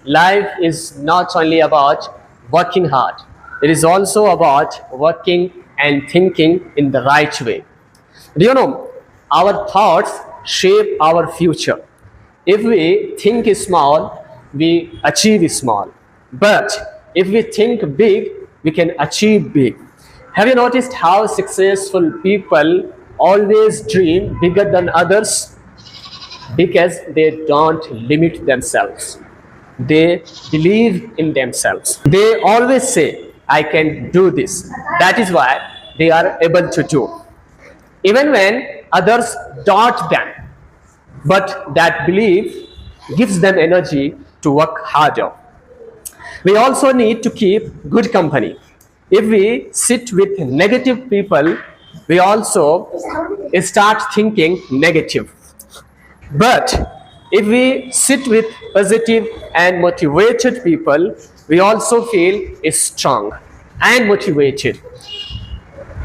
life is not only about working hard, it is also about working and thinking in the right way. Do you know, our thoughts shape our future. If we think small, we achieve small. But if we think big, we can achieve big. Have you noticed how successful people always dream bigger than others? Because they don't limit themselves. They believe in themselves. They always say, I can do this. That is why they are able to do. Even when others doubt them. But that belief gives them energy to work harder. We also need to keep good company. If we sit with negative people, we also start thinking negative. But if we sit with positive and motivated people, we also feel strong and motivated.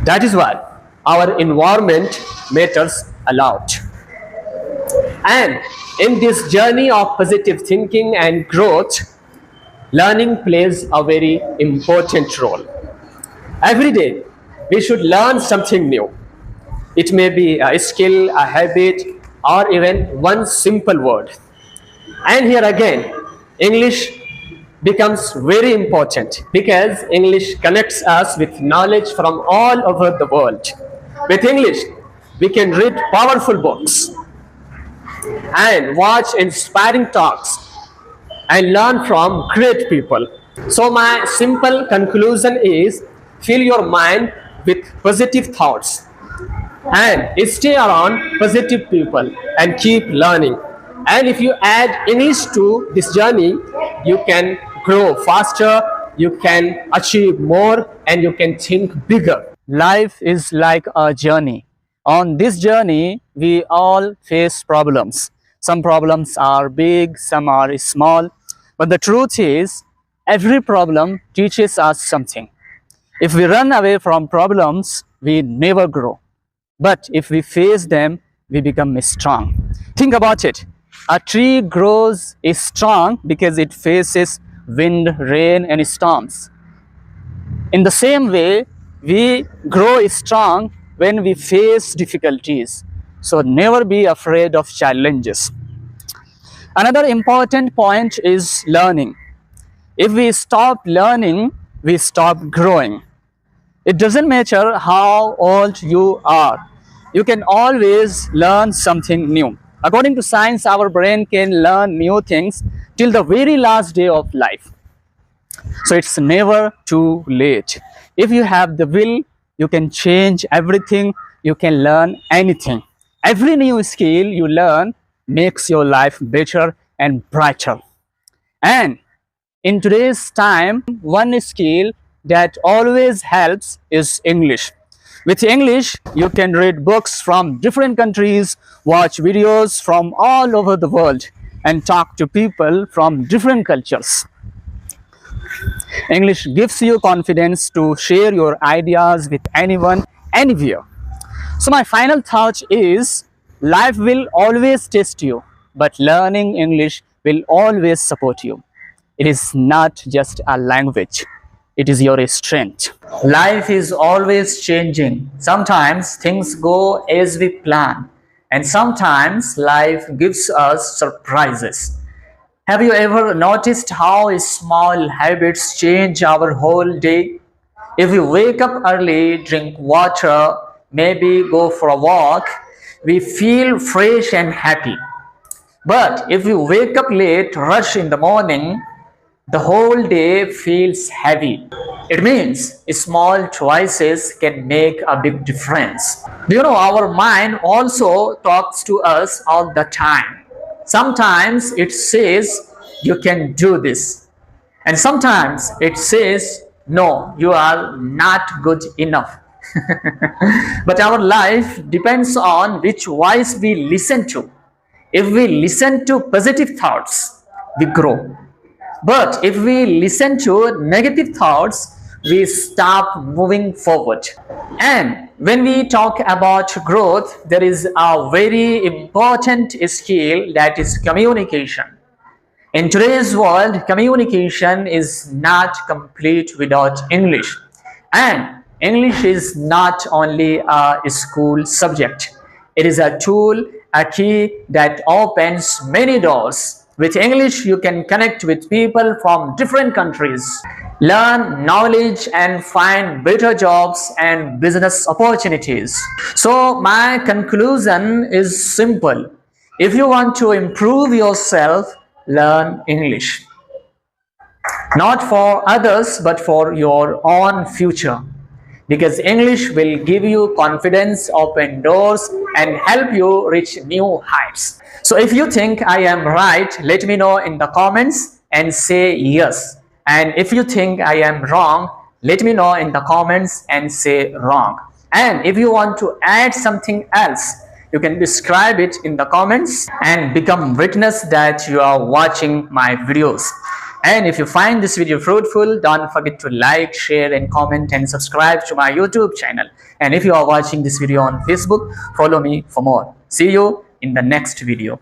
That is why our environment matters a lot. And in this journey of positive thinking and growth, learning plays a very important role. Every day, we should learn something new. It may be a skill, a habit, or even one simple word. And here again, English becomes very important because English connects us with knowledge from all over the world. With English, we can read powerful books and watch inspiring talks and learn from great people. So my simple conclusion is fill your mind with positive thoughts and stay around positive people and keep learning. And if you add English to this journey, you can grow faster, you can achieve more, and you can think bigger. Life is like a journey. On this journey, we all face problems. Some problems are big, some are small. But the truth is, every problem teaches us something. If we run away from problems, we never grow. But if we face them, we become strong. Think about it. A tree grows strong because it faces wind, rain, and storms. In the same way, we grow strong when we face difficulties. So never be afraid of challenges. Another important point is learning. If we stop learning, we stop growing. It doesn't matter how old you are. You can always learn something new. According to science, our brain can learn new things till the very last day of life. So it's never too late. If you have the will, you can change everything. You can learn anything. Every new skill you learn makes your life better and brighter. And in today's time, one skill that always helps is English. With English, you can read books from different countries, watch videos from all over the world, and talk to people from different cultures. English gives you confidence to share your ideas with anyone, anywhere. So my final thought is, life will always test you, but learning English will always support you. It is not just a language. It is your strength. Life is always changing. Sometimes things go as we plan, and sometimes life gives us surprises. Have you ever noticed how small habits change our whole day? If we wake up early, drink water, maybe go for a walk, we feel fresh and happy. But if we wake up late, rush in the morning, the whole day feels heavy. It means small choices can make a big difference. Do you know, our mind also talks to us all the time. Sometimes it says, you can do this. And sometimes it says, no, you are not good enough. But our life depends on which voice we listen to. If we listen to positive thoughts, we grow. But if we listen to negative thoughts, we stop moving forward. And when we talk about growth, there is a very important skill, that is communication. In today's world, communication is not complete without English. And English is not only a school subject. It is a tool, a key that opens many doors. With English, you can connect with people from different countries, learn knowledge and find better jobs and business opportunities. So my conclusion is simple. If you want to improve yourself, learn English. Not for others, but for your own future. Because English will give you confidence, open doors, and help you reach new heights. So if you think I am right, let me know in the comments and say yes. And if you think I am wrong, let me know in the comments and say wrong. And if you want to add something else, you can describe it in the comments and become witness that you are watching my videos. And if you find this video fruitful, don't forget to like, share and comment and subscribe to my YouTube channel. And if you are watching this video on Facebook, follow me for more. See you in the next video.